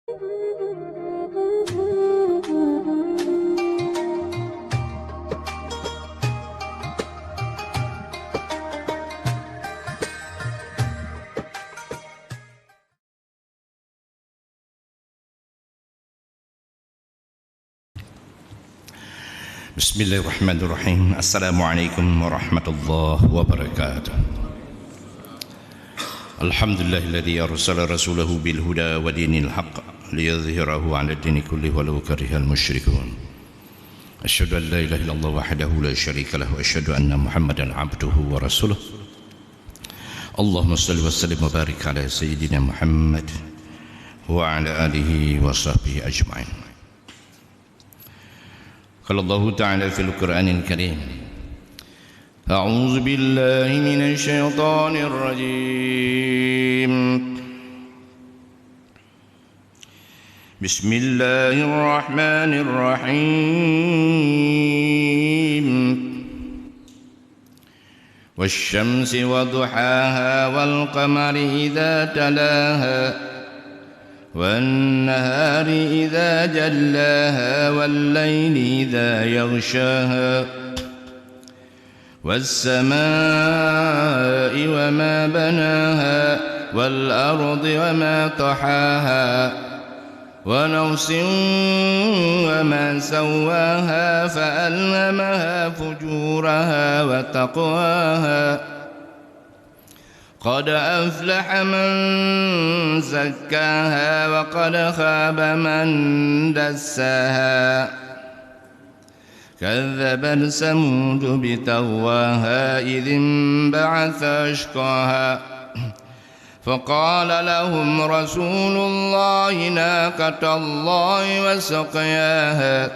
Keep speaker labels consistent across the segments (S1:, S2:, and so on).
S1: Bismillahirrahmanirrahim. Assalamualaikum warahmatullahi wabarakatuh. Alhamdulillahilladzi arsala rasulahu bil huda wa dinil haqq liyudhhirahu 'ala ad-dini kullihi walau karihal musyrikun. Asyhadu an la ilaha illallah wahdahu la syarika lahu wa asyhadu anna Muhammadan 'abduhu wa rasuluh. Allahumma shalli wa sallim wa barik 'ala sayyidina Muhammad wa 'ala alihi wa sahbihi ajma'in. قال الله تعالى في القرآن الكريم أعوذ بالله من الشيطان الرجيم بسم الله الرحمن الرحيم والشمس وضحاها والقمر إذا تلاها والنهار إذا جلاها والليل إذا يغشاها والسماء وما بناها والأرض وما طحاها ونفس وما سواها فألهمها فجورها وتقواها قد أفلح من زكاها وقد خاب من دساها كذبت ثمود بتغواها إذ انبعث أشقاها فقال لهم رسول الله ناقة الله وسقياها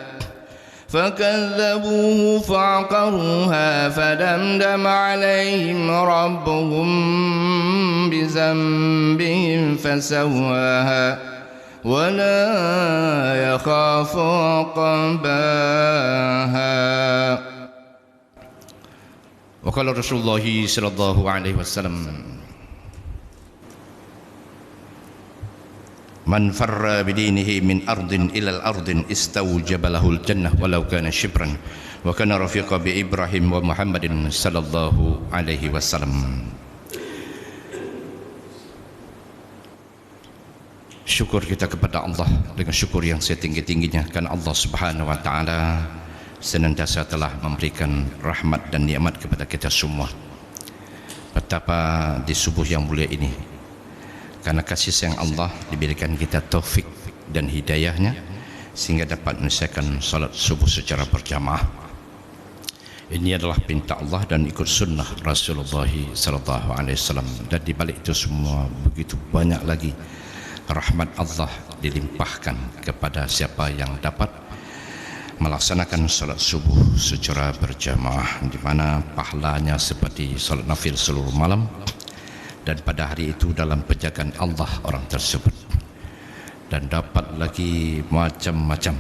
S1: فكذبوه فعقروها فدمدم عليهم ربهم بذنبهم فسواها ولا يخاف عقباها. وقال رسول الله صلى الله عليه وسلم Man farra bidinihi min ardin ilal ardin istawjaba lahul jannah walau kana shibran wa kana rafiqa bi Ibrahim wa Muhammadin sallallahu alaihi wasallam. Syukur kita kepada Allah dengan syukur yang setinggi-tingginya karena Allah Subhanahu wa taala senantiasa telah memberikan rahmat dan nikmat kepada kita semua. Betapa di subuh yang mulia ini karena kasih sayang Allah diberikan kita taufik dan hidayahnya sehingga dapat menyelesaikan salat subuh secara berjamaah. Ini adalah perintah Allah dan ikut sunnah Rasulullah sallallahu alaihi wasallam, dan di balik itu semua begitu banyak lagi rahmat Allah dilimpahkan kepada siapa yang dapat melaksanakan salat subuh secara berjamaah, di mana pahalanya seperti salat nafil seluruh malam. Dan pada hari itu dalam penjagaan Allah orang tersebut, dan dapat lagi macam-macam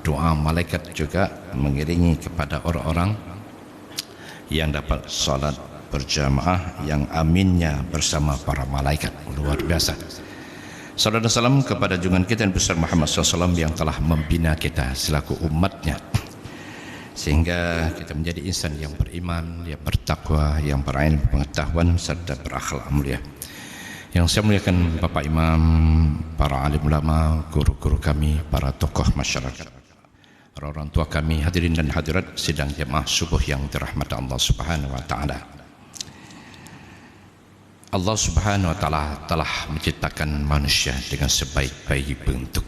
S1: doa malaikat juga mengiringi kepada orang-orang yang dapat salat berjamaah yang aminnya bersama para malaikat. Luar biasa. Sallallahu alaihi wasallam kepada junjungan kita yang besar Muhammad SAW yang telah membina kita selaku umatnya, sehingga kita menjadi insan yang beriman, yang bertakwa, yang berilmu pengetahuan serta berakhlak mulia. Yang saya muliakan Bapak Imam, para alim ulama, guru-guru kami, para tokoh masyarakat, orang tua kami, hadirin dan hadirat sidang jamaah subuh yang dirahmati Allah Subhanahu wa taala. Allah Subhanahu wa taala telah menciptakan manusia dengan sebaik-baik bentuk.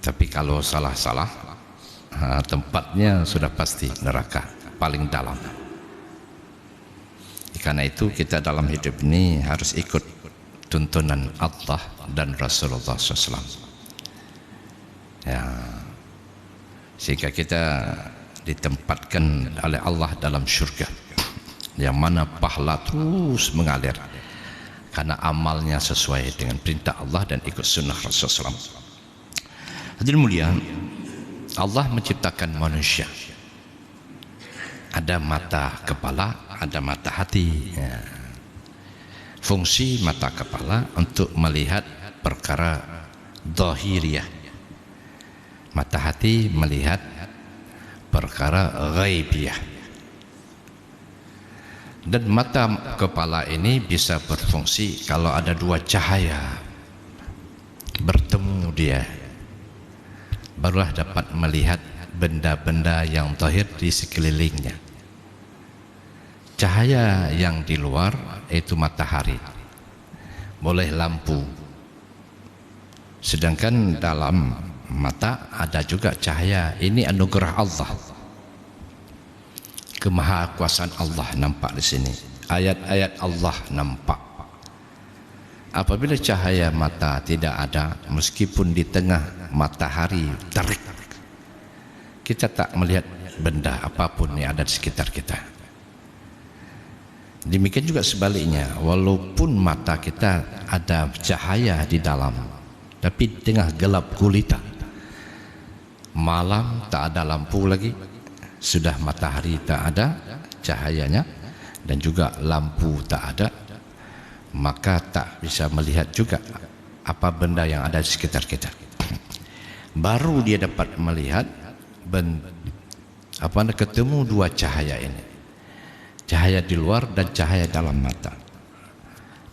S1: Tapi kalau salah-salah, tempatnya sudah pasti neraka paling dalam. Karena itu kita dalam hidup ini harus ikut tuntunan Allah dan Rasulullah SAW. Ya, sehingga kita ditempatkan oleh Allah dalam surga, yang mana pahala terus mengalir karena amalnya sesuai dengan perintah Allah dan ikut sunnah Rasulullah SAW. Hadirin mulia, Allah menciptakan manusia, ada mata kepala, ada mata hati. Fungsi mata kepala untuk melihat perkara zahiriyah. Mata hati melihat perkara ghaibiyah. Dan mata kepala ini bisa berfungsi kalau ada dua cahaya bertemu dia, barulah dapat melihat benda-benda yang zahir di sekelilingnya. Cahaya yang di luar itu matahari, boleh lampu. Sedangkan dalam mata ada juga cahaya. Ini anugerah Allah, kemahakuasaan Allah nampak di sini. Ayat-ayat Allah nampak. Apabila cahaya mata tidak ada, meskipun di tengah matahari terik, kita tak melihat benda apapun yang ada di sekitar kita. Demikian juga sebaliknya, walaupun mata kita ada cahaya di dalam, tapi di tengah gelap gulita, malam tak ada lampu lagi, sudah matahari tak ada cahayanya, dan juga lampu tak ada, maka tak bisa melihat juga apa benda yang ada di sekitar kita. Baru dia dapat melihat ketemu dua cahaya ini, cahaya di luar dan cahaya dalam mata.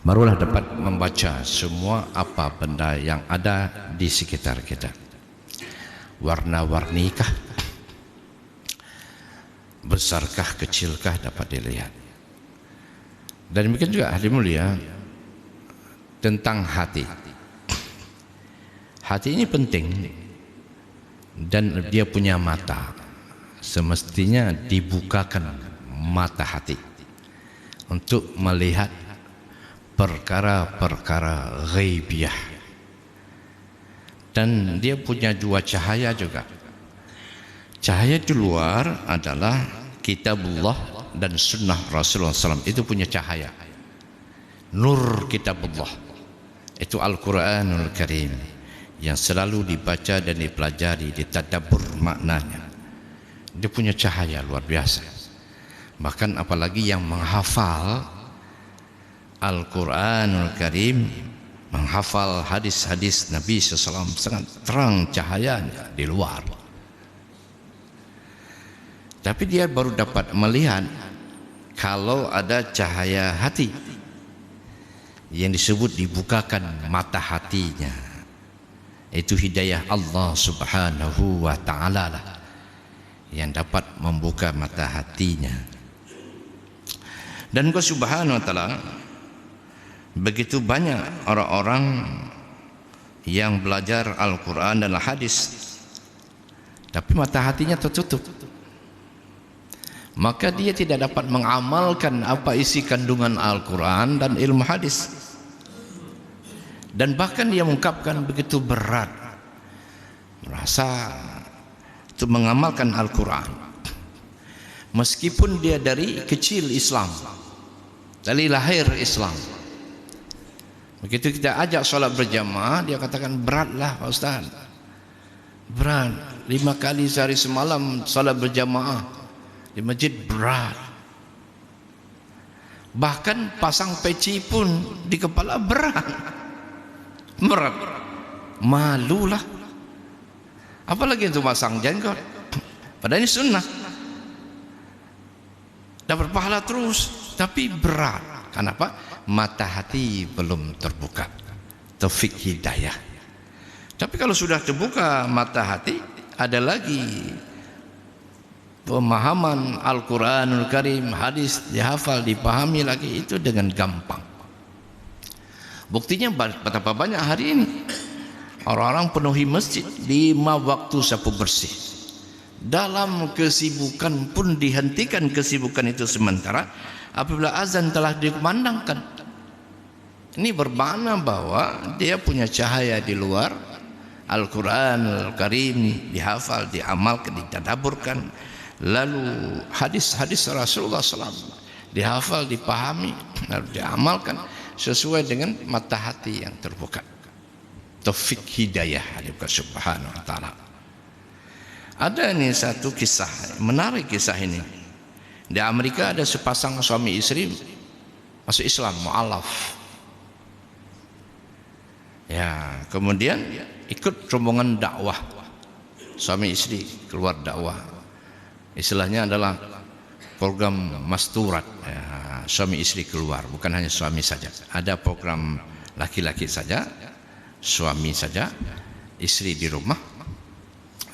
S1: Barulah dapat membaca semua apa benda yang ada di sekitar kita. Warna-warnikah, besarkah, kecilkah, dapat dilihat. Dan demikian juga ahli mulia tentang hati. Hati ini penting, dan dia punya mata. Semestinya dibukakan mata hati untuk melihat perkara-perkara ghaibiyah. Dan dia punya dua cahaya juga. Cahaya di luar adalah kitabullah dan sunnah Rasulullah SAW. Itu punya cahaya. Nur kitabullah itu Al-Quranul Karim, yang selalu dibaca dan dipelajari, ditadabbur maknanya. Dia punya cahaya luar biasa. Bahkan apalagi yang menghafal Al-Quranul Karim, menghafal hadis-hadis Nabi SAW, sangat terang cahayanya di luar. Tapi dia baru dapat melihat kalau ada cahaya hati, yang disebut dibukakan mata hatinya. Itu hidayah Allah Subhanahu wa ta'ala lah yang dapat membuka mata hatinya. Dan Allah Subhanahu wa ta'ala, begitu banyak orang-orang yang belajar Al-Quran dan hadis, tapi mata hatinya tertutup, maka dia tidak dapat mengamalkan apa isi kandungan Al-Quran dan ilmu hadis. Dan bahkan dia mengungkapkan begitu berat, merasa untuk mengamalkan Al-Quran, meskipun dia dari kecil Islam, dari lahir Islam. Begitu kita ajak sholat berjamaah, dia katakan beratlah Pak Ustaz, berat, 5 kali sehari semalam sholat berjamaah di masjid, berat. Bahkan pasang peci pun di kepala berat. Malulah, apalagi untuk pasang jenggot. Padahal ini sunnah, dapat pahala terus, tapi berat. Kenapa? Mata hati belum terbuka, taufik hidayah. Tapi kalau sudah terbuka mata hati, ada lagi pemahaman Al-Quranul Karim, hadis dihafal, dipahami lagi, itu dengan gampang. Buktinya betapa banyak hari ini orang-orang penuhi masjid 5 waktu sapu bersih. Dalam kesibukan pun dihentikan kesibukan itu sementara apabila azan telah dikumandangkan. Ini bermakna bahwa dia punya cahaya di luar Al-Quran Al-Karim, dihafal, diamalkan, ditadaburkan. Lalu hadis-hadis Rasulullah SAW dihafal, dipahami, lalu diamalkan sesuai dengan mata hati yang terbuka. Taufik hidayah dari Allah Subhanahu wa ta'ala. Ada ini satu kisah menarik. Kisah ini di Amerika ada sepasang suami istri masuk Islam, mu'alaf. Ya, kemudian ikut rombongan dakwah, suami istri keluar dakwah. Istilahnya adalah program masturat, ya, suami istri keluar, bukan hanya suami saja. Ada program laki-laki saja, suami saja, istri di rumah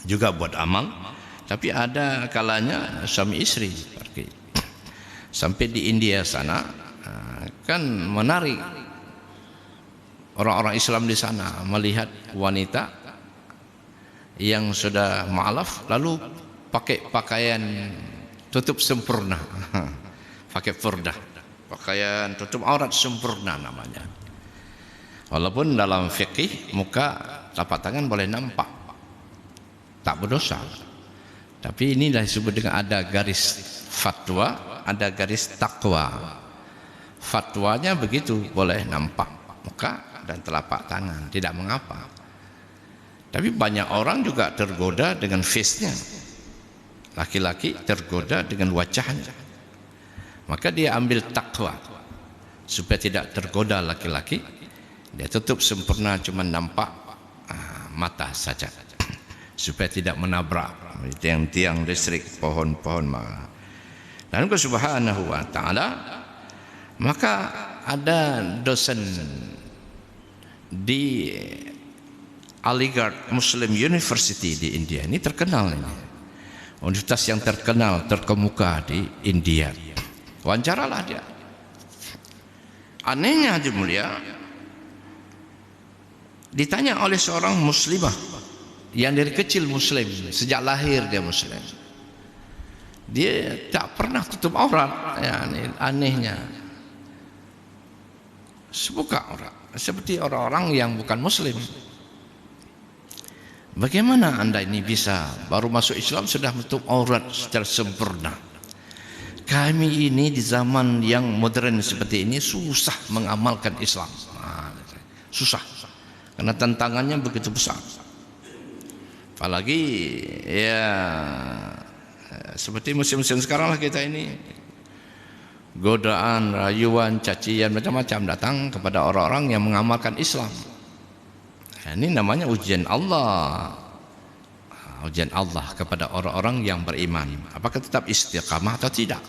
S1: juga buat amal. Tapi ada kalanya suami istri pergi. Sampai di India sana kan menarik orang-orang Islam di sana melihat wanita yang sudah mualaf lalu pakai pakaian tutup sempurna, pakai furdah, pakaian tutup aurat sempurna namanya. Walaupun dalam fikih muka telapak tangan boleh nampak, tak berdosa. Tapi inilah disebut dengan ada garis fatwa, ada garis takwa. Fatwanya begitu, boleh nampak muka dan telapak tangan, tidak mengapa. Tapi banyak orang juga tergoda dengan face-nya. Laki-laki tergoda dengan wajahnya. Maka dia ambil takwa supaya tidak tergoda laki-laki. Dia tutup sempurna, cuma nampak mata saja, supaya tidak menabrak tiang-tiang listrik, pohon-pohon. Dan Allah Subhanahu wa taala, maka ada dosen di Aligarh Muslim University di India. Ini terkenal ini. Universitas yang terkenal, terkemuka di India. Wawancaralah dia. Anehnya Haji Mulia, ditanya oleh seorang muslimah yang dari kecil muslim, sejak lahir dia muslim. Dia tak pernah tutup aurat. Ya, ini anehnya. Sebuka aurat seperti orang-orang yang bukan muslim. Bagaimana anda ini bisa baru masuk Islam sudah menutup aurat secara sempurna? Kami ini di zaman yang modern seperti ini susah mengamalkan Islam. Susah, karena tantangannya begitu besar. Apalagi ya seperti musim-musim sekarang lah kita ini, godaan, rayuan, cacian macam-macam datang kepada orang-orang yang mengamalkan Islam. Ini namanya ujian Allah. Ujian Allah kepada orang-orang yang beriman. Apakah tetap istiqamah atau tidak?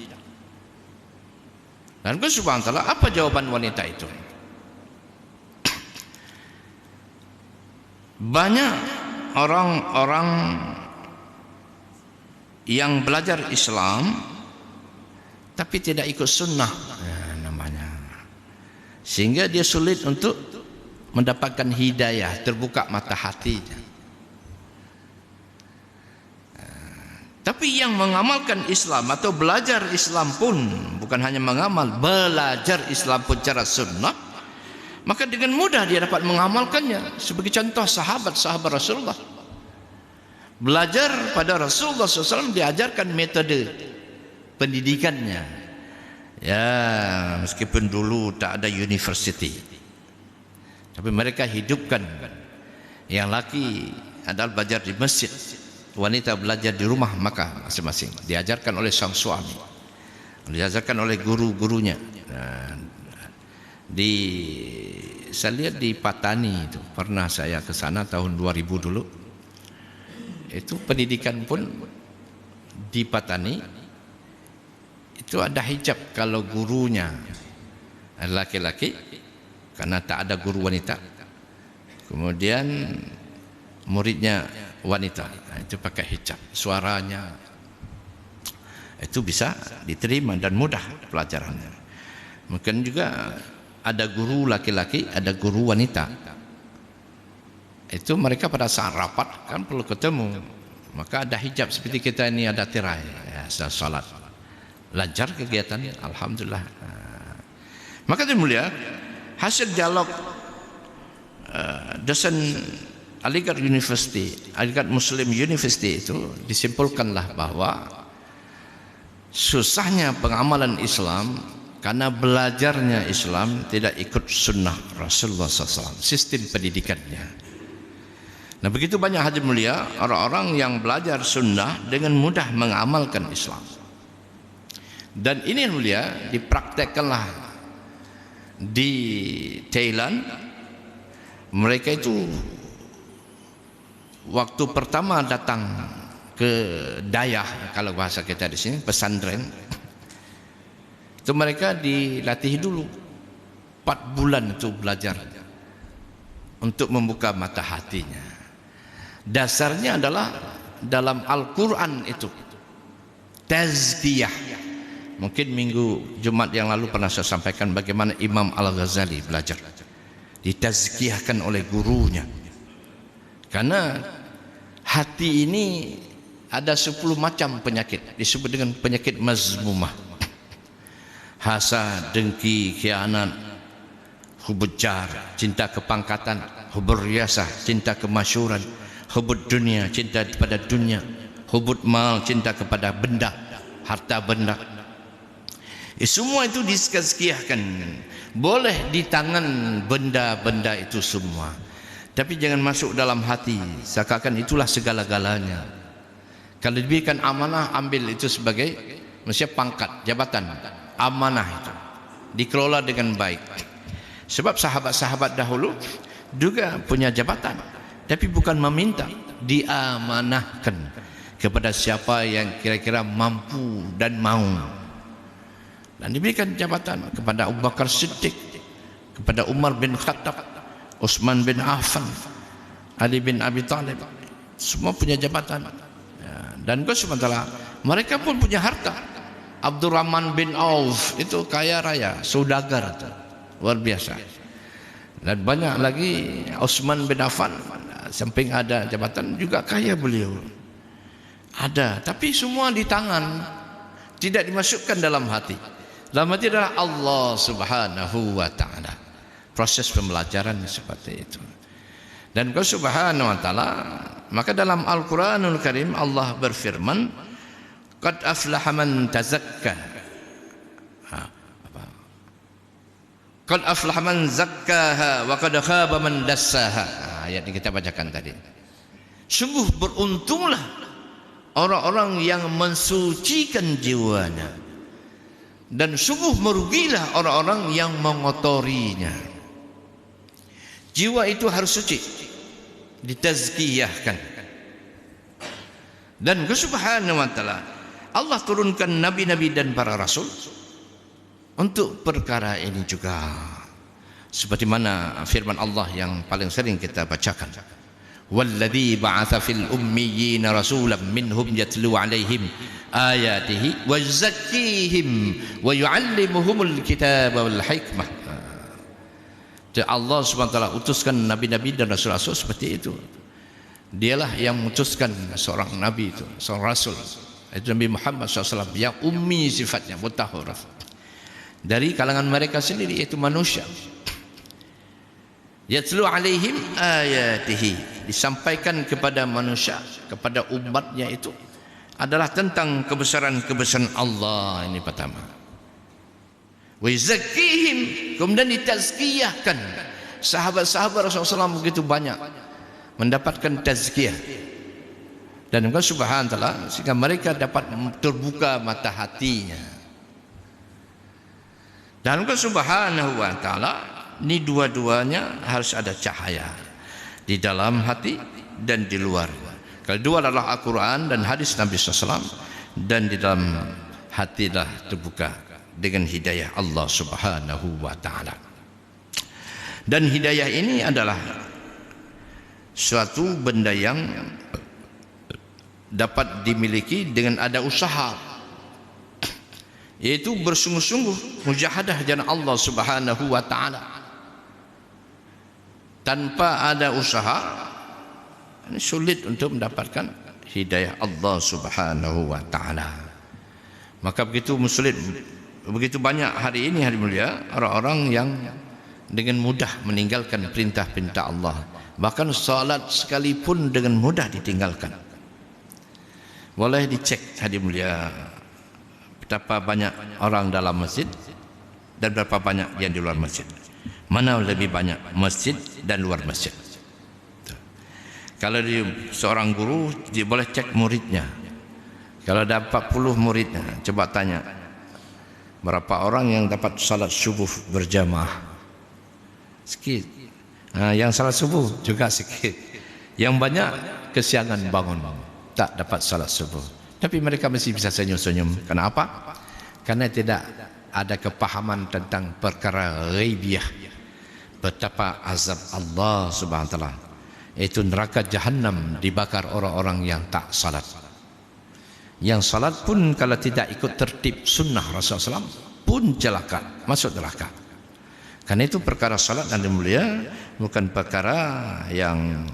S1: Dan Allah Subhanahu wa taala, apa jawaban wanita itu? Banyak orang-orang yang belajar Islam tapi tidak ikut sunnah, namanya, sehingga dia sulit untuk mendapatkan hidayah, terbuka mata hatinya. Tapi yang mengamalkan Islam atau belajar Islam pun, bukan hanya mengamal, belajar Islam pun cara sunnah, maka dengan mudah dia dapat mengamalkannya. Sebagai contoh sahabat-sahabat Rasulullah, belajar pada Rasulullah SAW, diajarkan metode pendidikannya. Ya, meskipun dulu tak ada university, tapi mereka hidupkan. Yang laki adalah belajar di masjid, wanita belajar di rumah maka masing-masing, diajarkan oleh sang suami, diajarkan oleh guru-gurunya. Saya lihat di Patani itu, pernah saya ke sana tahun 2000 dulu. Itu pendidikan pun di Patani itu ada hijab kalau gurunya laki-laki, karena tak ada guru wanita. Kemudian muridnya wanita, itu pakai hijab, suaranya itu bisa diterima dan mudah pelajarannya. Mungkin juga ada guru laki-laki, ada guru wanita. Itu mereka pada saat rapat kan perlu ketemu, maka ada hijab seperti kita ini, ada tirai, ya, salat. Lancar kegiatannya, alhamdulillah. Maka yang mulia, hasil dialog dosen Aligarh University, Aligarh Muslim University itu disimpulkanlah bahwa susahnya pengamalan Islam karena belajarnya Islam tidak ikut sunnah Rasulullah SAW, sistem pendidikannya. Nah, begitu banyak hadir mulia orang-orang yang belajar sunnah dengan mudah mengamalkan Islam. Dan ini mulia dipraktekkanlah di Thailand mereka itu waktu pertama datang ke dayah, kalau bahasa kita di sini pesantren, itu mereka dilatih dulu 4 bulan itu belajar untuk membuka mata hatinya. Dasarnya adalah dalam Al-Quran itu tazkiyah. Mungkin minggu Jumat yang lalu pernah saya sampaikan bagaimana Imam Al-Ghazali belajar, ditazkiyahkan oleh gurunya. Karena hati ini ada 10 macam penyakit, disebut dengan penyakit mazmumah. Hasad, dengki, khianat, hubud jar, cinta kepangkatan, hubur riasah, cinta kemasyhuran, hubud dunia, cinta kepada dunia, hubud mal, cinta kepada benda, harta benda. Semua itu ditazkiyahkan. Boleh di tangan benda-benda itu semua, tapi jangan masuk dalam hati seakan-akan itulah segala-galanya. Kalau diberikan amanah, ambil itu sebagai maksudnya pangkat, jabatan. Amanah itu dikelola dengan baik. Sebab sahabat-sahabat dahulu juga punya jabatan, tapi bukan meminta, diamanahkan kepada siapa yang kira-kira mampu dan mau. Dan diberikan jabatan kepada Abu Bakar Siddiq, kepada Umar bin Khattab, Utsman bin Affan, Ali bin Abi Thalib. Semua punya jabatan. Dan sementara mereka pun punya harta. Abdurrahman bin Auf itu kaya raya, saudagar, luar biasa. Dan banyak lagi, Utsman bin Affan, samping ada jabatan juga kaya beliau. Ada, tapi semua di tangan, tidak dimasukkan dalam hati. Dalam hati adalah Allah Subhanahu wa ta'ala. Proses pembelajaran seperti itu. Dan Subhanahu wa ta'ala, maka dalam Al-Quranul Karim Allah berfirman, qad aflaha man tazakka. Qad aflaha man zakkaha wa qad khaba man dassaha. Ayat ini kita bacakan tadi. Sungguh beruntunglah orang-orang yang mensucikan jiwanya, dan sungguh merugilah orang-orang yang mengotorinya. Jiwa itu harus suci, ditazkiyahkan. Dan Subhanahu wa ta'ala, Allah turunkan nabi-nabi dan para rasul untuk perkara ini juga. Seperti mana firman Allah yang paling sering kita bacakan, والذي بعث في الأميين رسولا منهم يتلو عليهم آياته ويزكيهم ويعلمهم الكتاب والحكمة. Allah SWT utuskan nabi-nabi dan rasul-rasul seperti itu. Dialah yang mengutuskan seorang nabi itu, seorang rasul, itu Nabi Muhammad SAW, yang ummi sifatnya, mutahharaf, dari kalangan mereka sendiri, yaitu manusia. Yatlu alaihim ayatihi, disampaikan kepada manusia, kepada umatnya itu adalah tentang kebesaran-kebesaran Allah. Ini pertama. Wa yuzakkihim, kemudian ditazkiyahkan. Sahabat-sahabat Rasulullah SAW begitu banyak mendapatkan tazkiyah. Dan Allah Subhanahu wa ta'ala, sehingga mereka dapat terbuka mata hatinya. Dan Allah Subhanahu wa ta'ala, ini dua-duanya harus ada cahaya di dalam hati dan di luar. Kedua adalah Al-Quran dan hadis Nabi SAW, dan di dalam hati dah terbuka dengan hidayah Allah Subhanahu wa ta'ala. Dan hidayah ini adalah suatu benda yang dapat dimiliki dengan ada usaha, yaitu bersungguh-sungguh mujahadah jalan Allah Subhanahu wa ta'ala. Tanpa ada usaha, ini sulit untuk mendapatkan hidayah Allah Subhanahu wa ta'ala. Maka begitu banyak hari ini, hari mulia, orang-orang yang dengan mudah meninggalkan perintah-perintah Allah. Bahkan salat sekalipun dengan mudah ditinggalkan. Boleh dicek, hari mulia, betapa banyak orang dalam masjid dan berapa banyak yang di luar masjid. Mana lebih banyak, masjid dan luar masjid? Kalau seorang guru, dia boleh cek muridnya. Kalau ada 40 muridnya, coba tanya berapa orang yang dapat salat subuh berjamaah. Sikit. Yang salat subuh juga sikit. Yang banyak kesiangan bangun, tak dapat salat subuh. Tapi mereka masih bisa senyum-senyum. Kenapa? Karena tidak ada kepahaman tentang perkara ghaibiyah. Betapa azab Allah Subhanahu wa taala. Itu neraka jahanam dibakar orang-orang yang tak salat. Yang salat pun kalau tidak ikut tertib sunnah Rasulullah SAW pun celaka, masuk neraka. Karena itu perkara salat dan mulia bukan perkara yang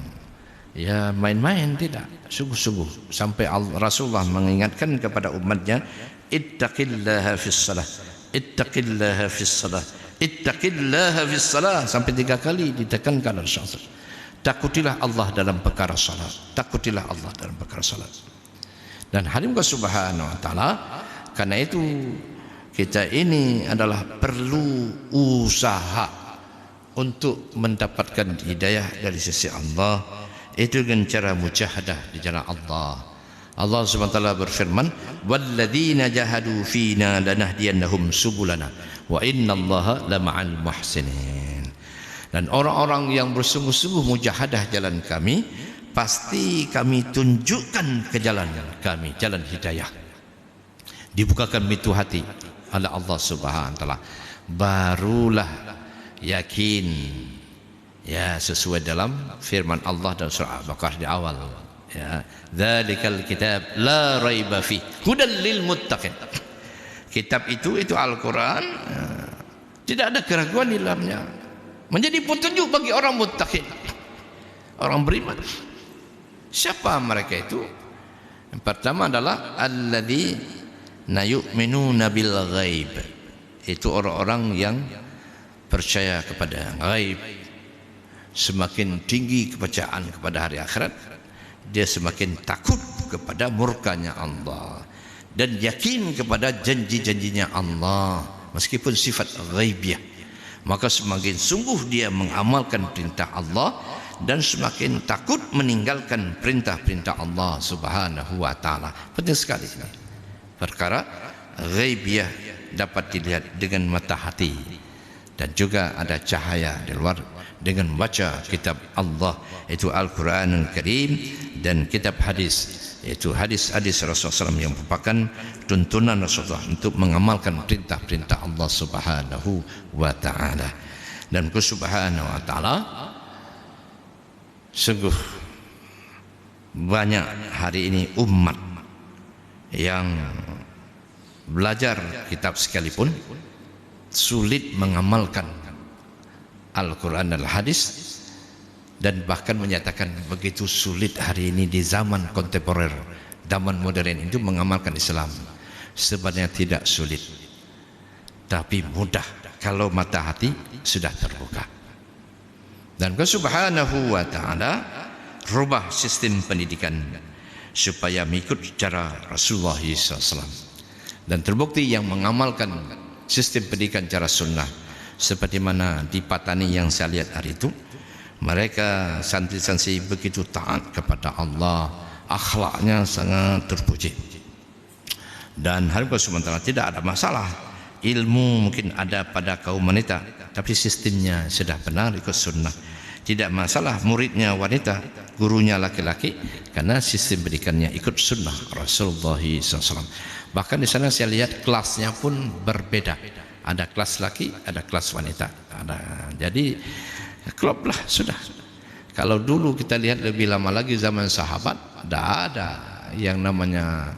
S1: ya main-main, tidak, sungguh-sungguh. Sampai Rasulullah mengingatkan kepada umatnya, ittaqillaha fis salah, ittaqillaha fis salah, ittaqillaha fis salah, sampai 3 kali ditekankan Rasulullah. Takutilah Allah dalam perkara salat, takutilah Allah dalam perkara salat. Dan hadirin subhanahu wa taala, karena itu kita ini adalah perlu usaha untuk mendapatkan hidayah dari sisi Allah, itu dengan cara mujahadah di jalan Allah. Allah Subhanahu wa taala berfirman, walladzina jahadu fina lanahdiyannahum subulana wa innallaha lama'al muhsinin. Dan orang-orang yang bersungguh-sungguh mujahadah jalan kami, pasti kami tunjukkan ke jalan kami, jalan hidayah. Dibukakan pintu hati oleh Allah Subhanahu wa taala, barulah yakin, ya, sesuai dalam firman Allah dalam surah Al-Baqarah di awal, ya, dzalikal kitab la raiba fi hudal lil muttaqin. Kitab itu Al-Quran, tidak ada keraguan di dalamnya, menjadi petunjuk bagi orang muttaqin, orang beriman. Siapa mereka itu? Yang pertama adalah alladzina yu'minuna bil ghaib. Itu orang-orang yang percaya kepada ghaib. Semakin tinggi kepercayaan kepada hari akhirat, dia semakin takut kepada murkanya Allah dan yakin kepada janji-janjinya Allah meskipun sifat ghaibiyah. Maka semakin sungguh dia mengamalkan perintah Allah dan semakin takut meninggalkan perintah-perintah Allah Subhanahu wa taala. Penting sekali ini. Perkara ghaibiyah dapat dilihat dengan mata hati, dan juga ada cahaya di luar dengan membaca kitab Allah, itu Al-Quranul Karim, dan kitab hadis, yaitu hadis-hadis Rasulullah SAW yang merupakan tuntunan Rasulullah untuk mengamalkan perintah-perintah Allah Subhanahu wa taala. Dan Subhanahu wa taala, sungguh banyak hari ini umat yang belajar kitab sekalipun sulit mengamalkan Al-Quran dan hadis, dan bahkan menyatakan begitu sulit hari ini di zaman kontemporer, zaman modern itu mengamalkan Islam. Sebenarnya tidak sulit, tapi mudah kalau mata hati sudah terbuka. Dan Subhanahu wa taala rubah sistem pendidikan supaya mengikut cara Rasulullah SAW, dan terbukti yang mengamalkan sistem pendidikan cara sunnah seperti mana di Patani yang saya lihat hari itu, mereka santri-santri begitu taat kepada Allah, akhlaknya sangat terpuji. Dan hari sementara tidak ada masalah, ilmu mungkin ada pada kaum wanita, tapi sistemnya sudah benar ikut sunnah. Tidak masalah muridnya wanita, gurunya laki-laki, karena sistem pendidikannya ikut sunnah Rasulullah SAW. Bahkan di sana saya lihat kelasnya pun berbeda. Ada kelas laki, ada kelas wanita. Jadi klop lah sudah. Kalau dulu kita lihat lebih lama lagi zaman sahabat, tidak ada yang namanya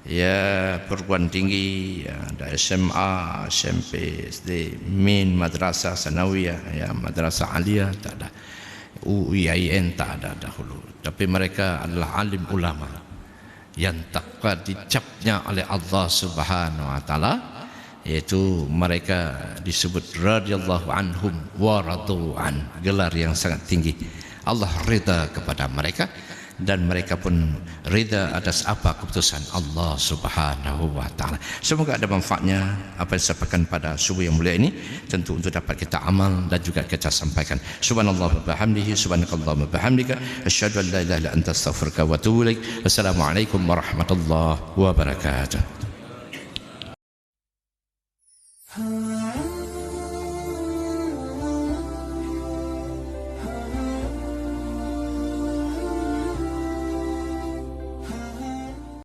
S1: ya perguruan tinggi, ya, ada SMA, SMP, SD, min, madrasah sanawiyah, ya, madrasah aliyah, tak ada. UIN tak ada dahulu. Tapi mereka adalah alim ulama yang takwa dicapnya oleh Allah Subhanahu wa taala, yaitu mereka disebut radhiyallahu anhum wa radu an, gelar yang sangat tinggi. Allah ridha kepada mereka, dan mereka pun ridha atas apa keputusan Allah Subhanahu wa taala. Semoga ada manfaatnya apa yang disampaikan pada subuh yang mulia ini, tentu untuk dapat kita amal dan juga kita sampaikan. Subhanallah wa bihamdihi, subhanakallah wa bihamdika, asyhadu an la ilaha illa anta, astaghfiruka wa atubu ilaik. Wassalamualaikum warahmatullahi wabarakatuh.